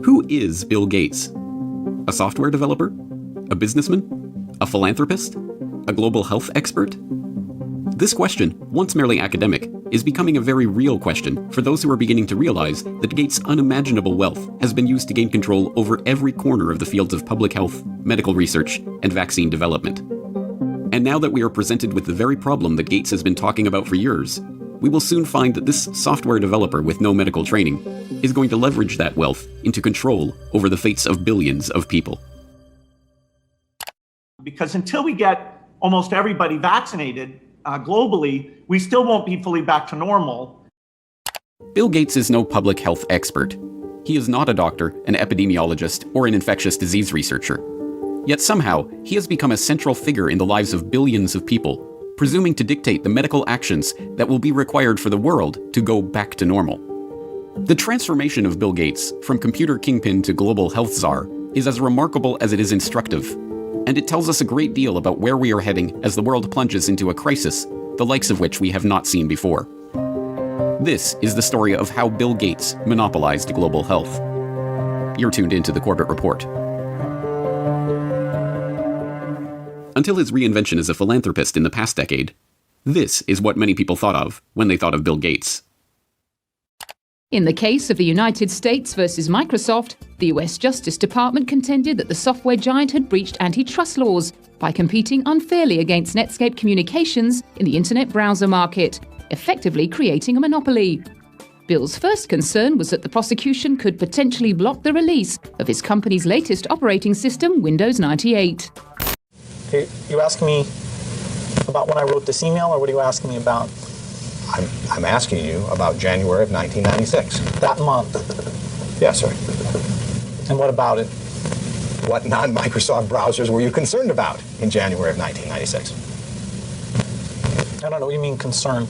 Who is Bill Gates? A software developer? A businessman? A philanthropist? A global health expert? This question, once merely academic, is becoming a very real question for those who are beginning to realize that Gates' unimaginable wealth has been used to gain control over every corner of the fields of public health, medical research, and vaccine development. And now that we are presented with the very problem that Gates has been talking about for years, we will soon find that this software developer with no medical training is going to leverage that wealth into control over the fates of billions of people. Because until we get almost everybody vaccinated globally, we still won't be fully back to normal. Bill Gates is no public health expert. He is not a doctor, an epidemiologist, or an infectious disease researcher. Yet somehow, he has become a central figure in the lives of billions of people, presuming to dictate the medical actions that will be required for the world to go back to normal. The transformation of Bill Gates from computer kingpin to global health czar is as remarkable as it is instructive, and it tells us a great deal about where we are heading as the world plunges into a crisis, the likes of which we have not seen before. This is the story of how Bill Gates monopolized global health. You're tuned into the Corbett Report. Until his reinvention as a philanthropist in the past decade, this is what many people thought of when they thought of Bill Gates. In the case of the United States versus Microsoft, the US Justice Department contended that the software giant had breached antitrust laws by competing unfairly against Netscape Communications in the internet browser market, effectively creating a monopoly. Bill's first concern was that the prosecution could potentially block the release of his company's latest operating system, Windows 98. Are you asking me about when I wrote this email, or what are you asking me about? I'm asking you about January of 1996. That month? Yes, sir. And what about it? What non-Microsoft browsers were you concerned about in January of 1996? I don't know what you mean concerned.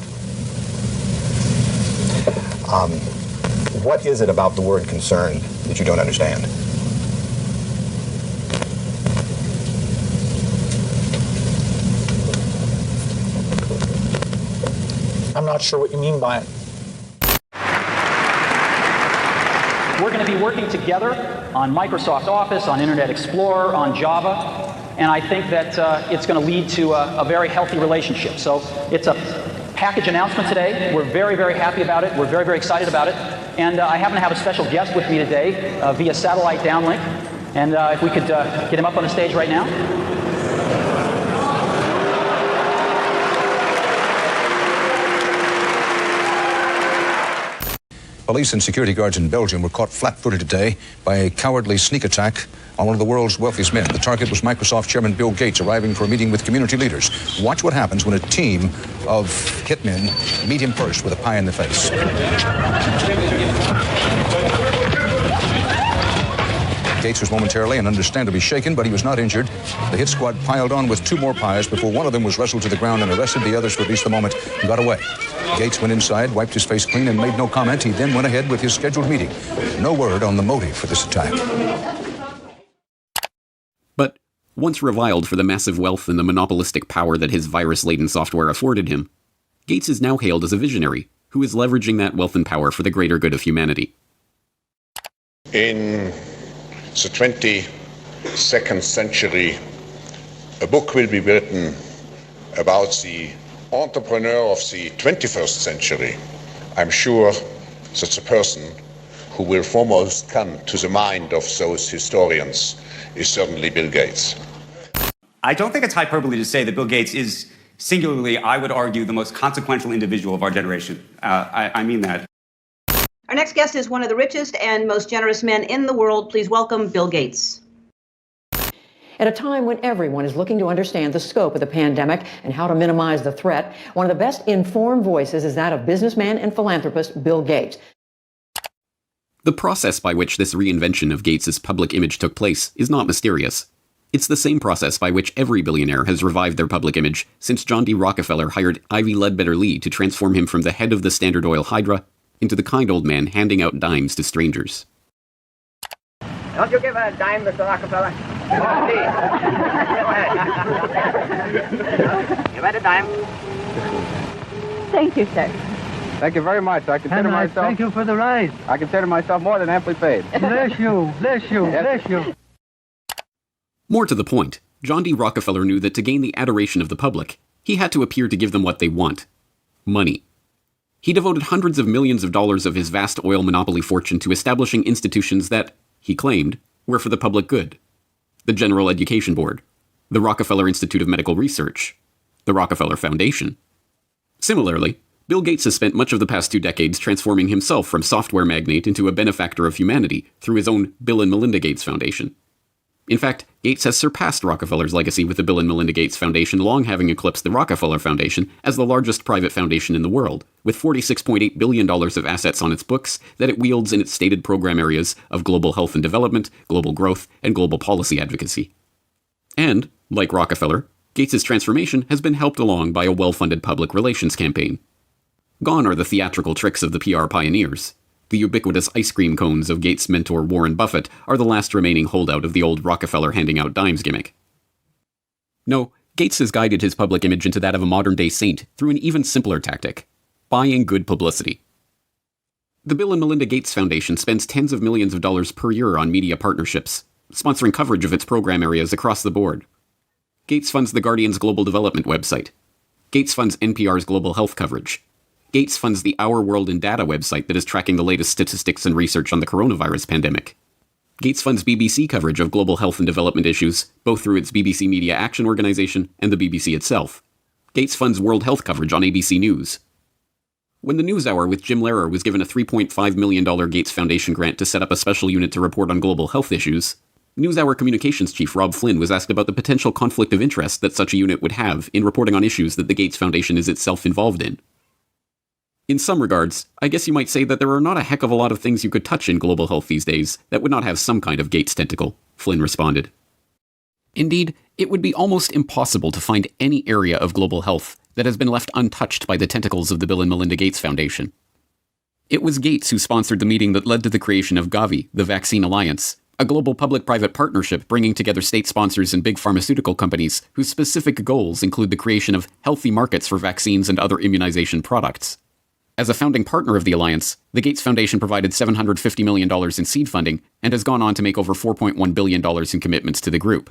What is it about the word concerned that you don't understand? I'm not sure what you mean by it. We're going to be working together on Microsoft Office, on Internet Explorer, on Java, and I think that it's going to lead to a very healthy relationship. So it's a package announcement today. We're very, very happy about it. We're very, very excited about it. And I happen to have a special guest with me today via satellite downlink. And if we could get him up on the stage right now. Police and security guards in Belgium were caught flat-footed today by a cowardly sneak attack on one of the world's wealthiest men. The target was Microsoft chairman Bill Gates, arriving for a meeting with community leaders. Watch what happens when a team of hitmen meet him first with a pie in the face. Gates was momentarily and understandably shaken, but he was not injured. The hit squad piled on with two more pies before one of them was wrestled to the ground and arrested. The others released the moment and got away. Gates went inside, wiped his face clean, and made no comment. He then went ahead with his scheduled meeting. No word on the motive for this attack. But once reviled for the massive wealth and the monopolistic power that his virus-laden software afforded him, Gates is now hailed as a visionary who is leveraging that wealth and power for the greater good of humanity. In the 22nd century, a book will be written about the entrepreneur of the 21st century. I'm sure that the person who will foremost come to the mind of those historians is certainly Bill Gates. I don't think it's hyperbole to say that Bill Gates is singularly, I would argue, the most consequential individual of our generation. I mean that. Our next guest is one of the richest and most generous men in the world. Please welcome Bill Gates. At a time when everyone is looking to understand the scope of the pandemic and how to minimize the threat, one of the best informed voices is that of businessman and philanthropist Bill Gates. The process by which this reinvention of Gates' public image took place is not mysterious. It's the same process by which every billionaire has revived their public image since John D. Rockefeller hired Ivy Ledbetter Lee to transform him from the head of the Standard Oil Hydra into the kind old man handing out dimes to strangers. Don't you give a dime, Mr. Rockefeller? You had a dime. Thank you, sir. Thank you very much. I consider myself... Thank you for the ride. I consider myself more than amply paid. Bless you, bless you, bless you. More to the point, John D. Rockefeller knew that to gain the adoration of the public, he had to appear to give them what they want: money. He devoted hundreds of millions of dollars of his vast oil monopoly fortune to establishing institutions that, he claimed, were for the public good. The General Education Board, the Rockefeller Institute of Medical Research, the Rockefeller Foundation. Similarly, Bill Gates has spent much of the past 2 decades transforming himself from software magnate into a benefactor of humanity through his own Bill and Melinda Gates Foundation. In fact, Gates has surpassed Rockefeller's legacy with the Bill and Melinda Gates Foundation, long having eclipsed the Rockefeller Foundation as the largest private foundation in the world, with $46.8 billion of assets on its books that it wields in its stated program areas of global health and development, global growth, and global policy advocacy. And, like Rockefeller, Gates' transformation has been helped along by a well-funded public relations campaign. Gone are the theatrical tricks of the PR pioneers. The ubiquitous ice cream cones of Gates' mentor Warren Buffett are the last remaining holdout of the old Rockefeller handing out dimes gimmick. No, Gates has guided his public image into that of a modern-day saint through an even simpler tactic: buying good publicity. The Bill and Melinda Gates Foundation spends tens of millions of dollars per year on media partnerships, sponsoring coverage of its program areas across the board. Gates funds The Guardian's global development website. Gates funds NPR's global health coverage. Gates funds the Our World in Data website that is tracking the latest statistics and research on the coronavirus pandemic. Gates funds BBC coverage of global health and development issues, both through its BBC Media Action Organization and the BBC itself. Gates funds world health coverage on ABC News. When the NewsHour with Jim Lehrer was given a $3.5 million Gates Foundation grant to set up a special unit to report on global health issues, NewsHour communications chief Rob Flynn was asked about the potential conflict of interest that such a unit would have in reporting on issues that the Gates Foundation is itself involved in. In some regards, I guess you might say that there are not a heck of a lot of things you could touch in global health these days that would not have some kind of Gates tentacle, Flynn responded. Indeed, it would be almost impossible to find any area of global health that has been left untouched by the tentacles of the Bill and Melinda Gates Foundation. It was Gates who sponsored the meeting that led to the creation of Gavi, the Vaccine Alliance, a global public-private partnership bringing together state sponsors and big pharmaceutical companies whose specific goals include the creation of healthy markets for vaccines and other immunization products. As a founding partner of the alliance, the Gates Foundation provided $750 million in seed funding and has gone on to make over $4.1 billion in commitments to the group.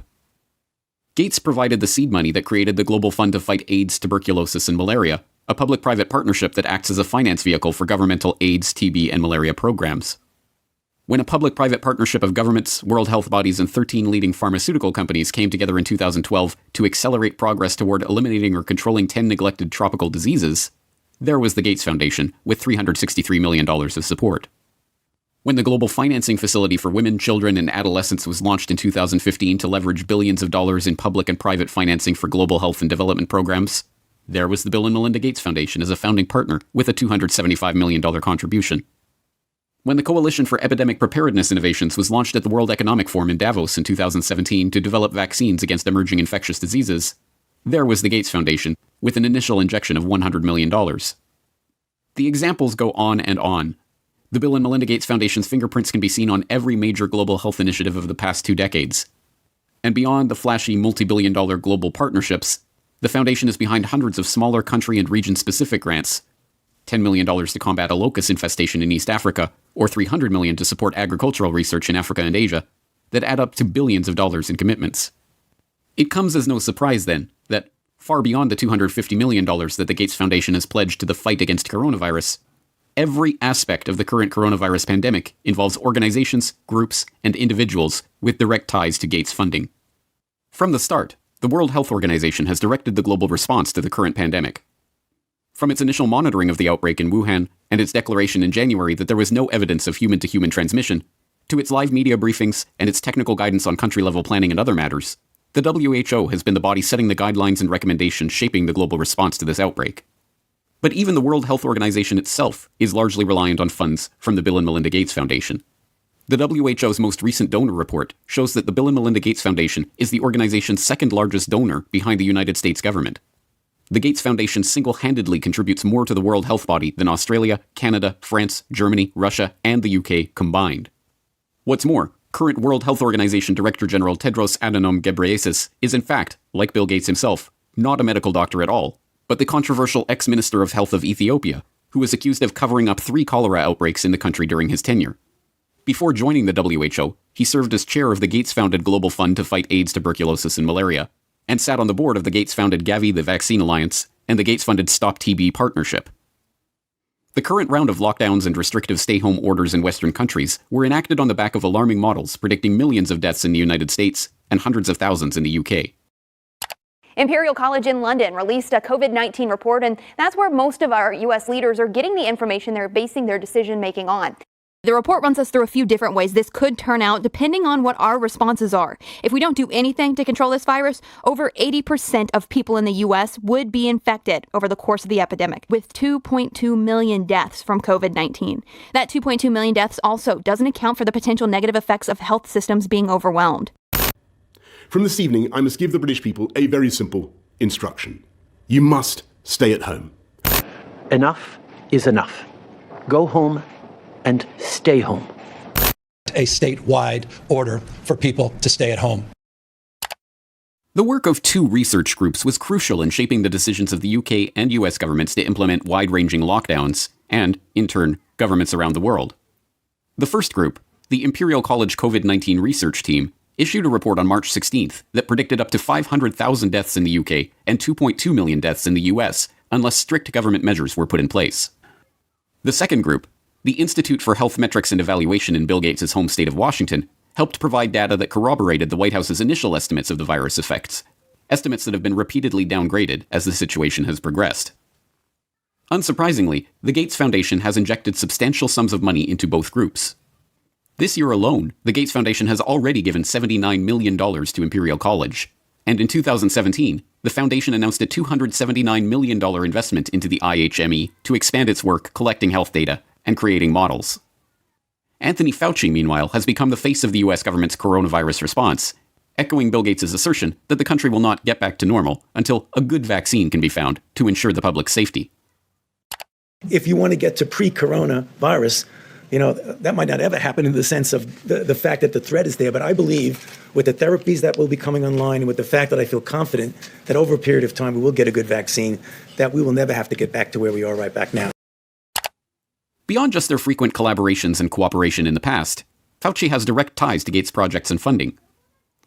Gates provided the seed money that created the Global Fund to Fight AIDS, Tuberculosis, and Malaria, a public-private partnership that acts as a finance vehicle for governmental AIDS, TB, and malaria programs. When a public-private partnership of governments, world health bodies, and 13 leading pharmaceutical companies came together in 2012 to accelerate progress toward eliminating or controlling 10 neglected tropical diseases, there was the Gates Foundation, with $363 million of support. When the Global Financing Facility for Women, Children, and Adolescents was launched in 2015 to leverage billions of dollars in public and private financing for global health and development programs, there was the Bill and Melinda Gates Foundation as a founding partner with a $275 million contribution. When the Coalition for Epidemic Preparedness Innovations was launched at the World Economic Forum in Davos in 2017 to develop vaccines against emerging infectious diseases, there was the Gates Foundation, with an initial injection of $100 million. The examples go on and on. The Bill and Melinda Gates Foundation's fingerprints can be seen on every major global health initiative of the past 2 decades. And beyond the flashy multi-billion-dollar global partnerships, the foundation is behind hundreds of smaller country and region-specific grants: $10 million to combat a locust infestation in East Africa, or $300 million to support agricultural research in Africa and Asia, that add up to billions of dollars in commitments. It comes as no surprise, then, that, far beyond the $250 million that the Gates Foundation has pledged to the fight against coronavirus, every aspect of the current coronavirus pandemic involves organizations, groups, and individuals with direct ties to Gates funding. From the start, the World Health Organization has directed the global response to the current pandemic. From its initial monitoring of the outbreak in Wuhan and its declaration in January that there was no evidence of human-to-human transmission, to its live media briefings and its technical guidance on country-level planning and other matters, the WHO has been the body setting the guidelines and recommendations shaping the global response to this outbreak. But even the World Health Organization itself is largely reliant on funds from the Bill and Melinda Gates Foundation. The WHO's most recent donor report shows that the Bill and Melinda Gates Foundation is the organization's second largest donor behind the United States government. The Gates Foundation single-handedly contributes more to the World Health Body than Australia, Canada, France, Germany, Russia, and the UK combined. What's more, current World Health Organization Director General Tedros Adhanom Ghebreyesus is in fact, like Bill Gates himself, not a medical doctor at all, but the controversial ex-Minister of Health of Ethiopia, who was accused of covering up 3 cholera outbreaks in the country during his tenure. Before joining the WHO, he served as chair of the Gates-founded Global Fund to fight AIDS, tuberculosis, and malaria, and sat on the board of the Gates-founded Gavi, the Vaccine Alliance, and the Gates-funded Stop TB Partnership. The current round of lockdowns and restrictive stay-home orders in Western countries were enacted on the back of alarming models predicting millions of deaths in the United States and hundreds of thousands in the UK. Imperial College in London released a COVID-19 report, and that's where most of our U.S. leaders are getting the information they're basing their decision-making on. The report runs us through a few different ways this could turn out depending on what our responses are. If we don't do anything to control this virus, over 80% of people in the U.S. would be infected over the course of the epidemic, with 2.2 million deaths from COVID-19. That 2.2 million deaths also doesn't account for the potential negative effects of health systems being overwhelmed. From this evening, I must give the British people a very simple instruction. You must stay at home. Enough is enough. Go home and stay home. A statewide order for people to stay at home. The work of 2 research groups was crucial in shaping the decisions of the UK and US governments to implement wide-ranging lockdowns, and, in turn, governments around the world. The first group, the Imperial College COVID-19 Research Team, issued a report on March 16th that predicted up to 500,000 deaths in the UK and 2.2 million deaths in the US unless strict government measures were put in place. The second group, the Institute for Health Metrics and Evaluation in Bill Gates' home state of Washington, helped provide data that corroborated the White House's initial estimates of the virus effects, estimates that have been repeatedly downgraded as the situation has progressed. Unsurprisingly, the Gates Foundation has injected substantial sums of money into both groups. This year alone, the Gates Foundation has already given $79 million to Imperial College, and in 2017, the foundation announced a $279 million investment into the IHME to expand its work collecting health data and creating models. Anthony Fauci, meanwhile, has become the face of the US government's coronavirus response, echoing Bill Gates' assertion that the country will not get back to normal until a good vaccine can be found to ensure the public's safety. If you want to get to pre-coronavirus, that might not ever happen in the sense of the fact that the threat is there. But I believe with the therapies that will be coming online and with the fact that I feel confident that over a period of time we will get a good vaccine, that we will never have to get back to where we are right back now. Beyond just their frequent collaborations and cooperation in the past, Fauci has direct ties to Gates projects and funding.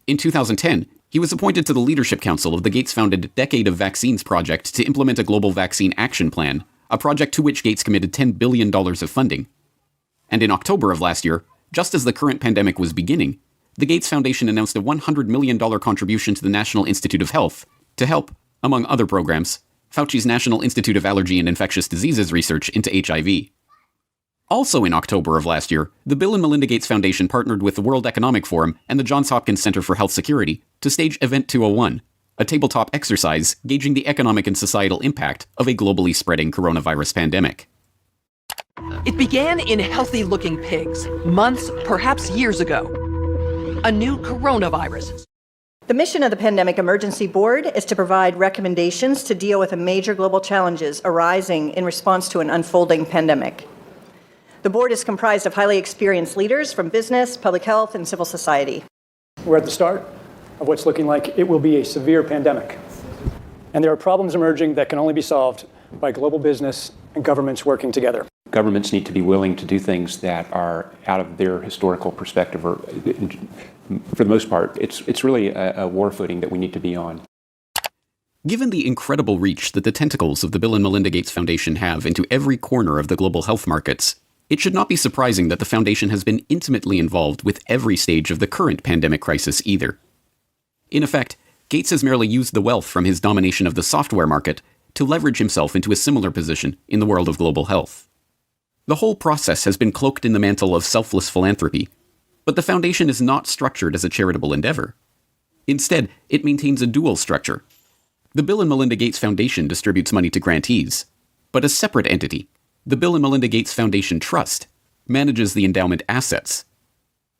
In 2010, he was appointed to the Leadership Council of the Gates-founded Decade of Vaccines project to implement a global vaccine action plan, a project to which Gates committed $10 billion of funding. And in October of last year, just as the current pandemic was beginning, the Gates Foundation announced a $100 million contribution to the National Institute of Health to help, among other programs, Fauci's National Institute of Allergy and Infectious Diseases research into HIV. Also in October of last year, the Bill and Melinda Gates Foundation partnered with the World Economic Forum and the Johns Hopkins Center for Health Security to stage Event 201, a tabletop exercise gauging the economic and societal impact of a globally spreading coronavirus pandemic. It began in healthy-looking pigs, months, perhaps years ago. A new coronavirus. The mission of the Pandemic Emergency Board is to provide recommendations to deal with the major global challenges arising in response to an unfolding pandemic. The board is comprised of highly experienced leaders from business, public health, and civil society. We're at the start of what's looking like it will be a severe pandemic. And there are problems emerging that can only be solved by global business and governments working together. Governments need to be willing to do things that are out of their historical perspective, or for the most part, it's really a war footing that we need to be on. Given the incredible reach that the tentacles of the Bill and Melinda Gates Foundation have into every corner of the global health markets, it should not be surprising that the foundation has been intimately involved with every stage of the current pandemic crisis either. In effect, Gates has merely used the wealth from his domination of the software market to leverage himself into a similar position in the world of global health. The whole process has been cloaked in the mantle of selfless philanthropy, but the foundation is not structured as a charitable endeavor. Instead, it maintains a dual structure. The Bill and Melinda Gates Foundation distributes money to grantees, but a separate entity, the Bill and Melinda Gates Foundation Trust, manages the endowment assets.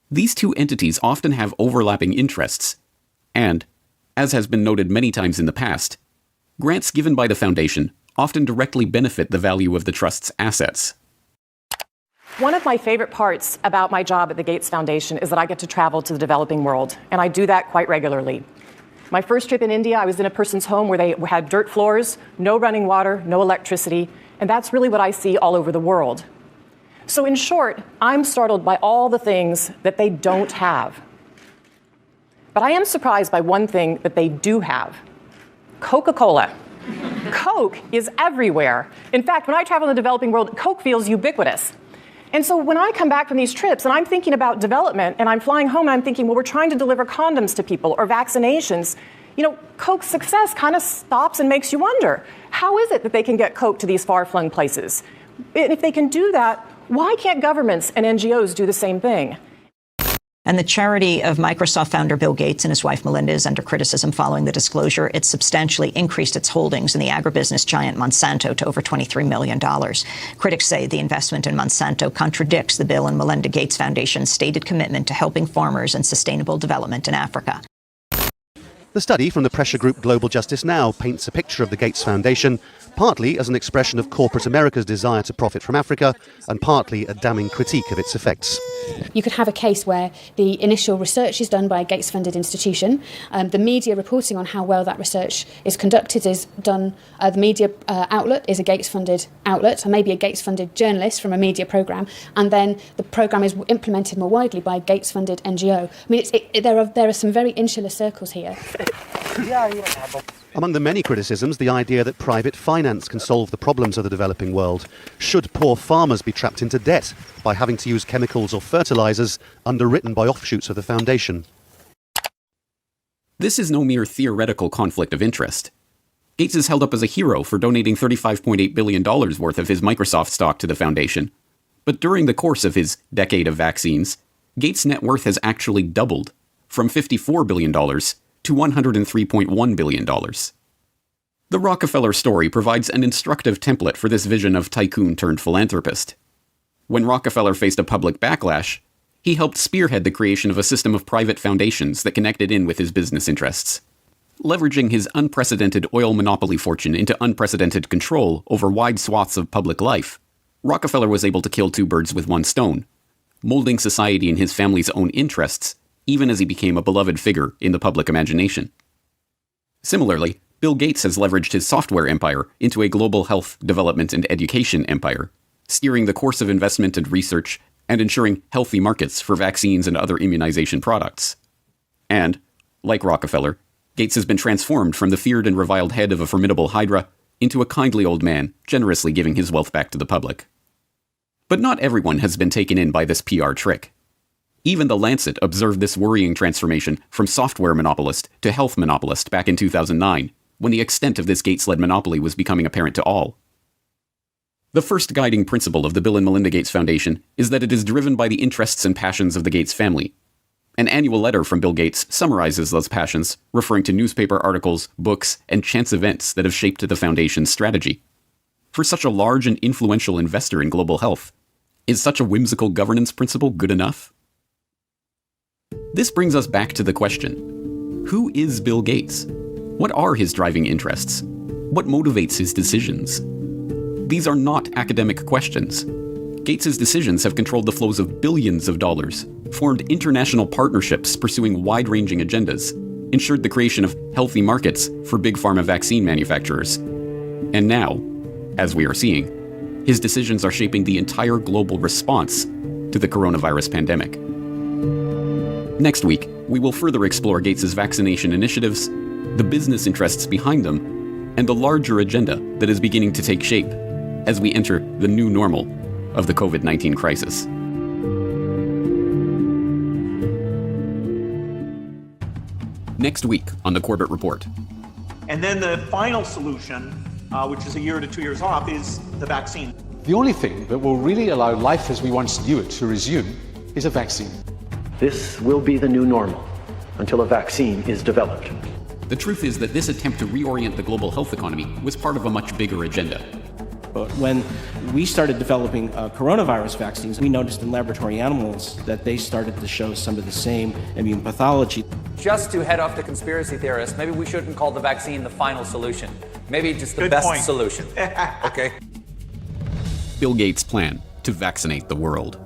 These two entities often have overlapping interests, and, as has been noted many times in the past, grants given by the foundation often directly benefit the value of the trust's assets. One of my favorite parts about my job at the Gates Foundation is that I get to travel to the developing world, and I do that quite regularly. My first trip in India, I was in a person's home where they had dirt floors, no running water, no electricity, And that's really what I see all over the world. So in short, I'm startled by all the things that they don't have. But I am surprised by one thing that they do have: Coca-Cola. Coke is everywhere. In fact, when I travel in the developing world, Coke feels ubiquitous. And so when I come back from these trips and I'm thinking about development and I'm flying home and I'm thinking, well, we're trying to deliver condoms to people or vaccinations, Coke's success kind of stops and makes you wonder, how is it that they can get Coke to these far-flung places? And if they can do that, why can't governments and NGOs do the same thing? And the charity of Microsoft founder Bill Gates and his wife Melinda is under criticism following the disclosure. It substantially increased its holdings in the agribusiness giant Monsanto to over $23 million. Critics say the investment in Monsanto contradicts the Bill and Melinda Gates Foundation's stated commitment to helping farmers and sustainable development in Africa. The study from the pressure group Global Justice Now paints a picture of the Gates Foundation, partly as an expression of corporate America's desire to profit from Africa, and partly a damning critique of its effects. You could have a case where the initial research is done by a Gates-funded institution. The media reporting on how well that research is conducted is done. The media outlet is a Gates-funded outlet, and maybe a Gates-funded journalist from a media programme, and then the programme is implemented more widely by a Gates-funded NGO. I mean, there are some very insular circles here. Among the many criticisms, the idea that private finance can solve the problems of the developing world. Should poor farmers be trapped into debt by having to use chemicals or fertilizers underwritten by offshoots of the foundation? This is no mere theoretical conflict of interest. Gates is held up as a hero for donating $35.8 billion worth of his Microsoft stock to the foundation. But during the course of his decade of vaccines, Gates' net worth has actually doubled, from $54 billion to $103.1 billion. The Rockefeller story provides an instructive template for this vision of tycoon turned philanthropist. When Rockefeller faced a public backlash, he helped spearhead the creation of a system of private foundations that connected in with his business interests. Leveraging his unprecedented oil monopoly fortune into unprecedented control over wide swaths of public life, Rockefeller was able to kill two birds with one stone, molding society in his family's own interests, even as he became a beloved figure in the public imagination. Similarly, Bill Gates has leveraged his software empire into a global health, development, and education empire, steering the course of investment and research and ensuring healthy markets for vaccines and other immunization products. And, like Rockefeller, Gates has been transformed from the feared and reviled head of a formidable hydra into a kindly old man, generously giving his wealth back to the public. But not everyone has been taken in by this PR trick. Even The Lancet observed this worrying transformation from software monopolist to health monopolist back in 2009, when the extent of this Gates-led monopoly was becoming apparent to all. The first guiding principle of the Bill and Melinda Gates Foundation is that it is driven by the interests and passions of the Gates family. An annual letter from Bill Gates summarizes those passions, referring to newspaper articles, books, and chance events that have shaped the Foundation's strategy. For such a large and influential investor in global health, is such a whimsical governance principle good enough? This brings us back to the question: who is Bill Gates? What are his driving interests? What motivates his decisions? These are not academic questions. Gates' decisions have controlled the flows of billions of dollars, formed international partnerships pursuing wide-ranging agendas, ensured the creation of healthy markets for big pharma vaccine manufacturers. And now, as we are seeing, his decisions are shaping the entire global response to the coronavirus pandemic. Next week, we will further explore Gates' vaccination initiatives, the business interests behind them, and the larger agenda that is beginning to take shape as we enter the new normal of the COVID-19 crisis. Next week on the Corbett Report. And then the final solution, which is a year to 2 years off, is the vaccine. The only thing that will really allow life as we once knew it to resume is a vaccine. This will be the new normal until a vaccine is developed. The truth is that this attempt to reorient the global health economy was part of a much bigger agenda. But when we started developing coronavirus vaccines, we noticed in laboratory animals that they started to show some of the same immune pathology. Just to head off the conspiracy theorists, maybe we shouldn't call the vaccine the final solution. Maybe just the best solution. Okay? Bill Gates' plan to vaccinate the world.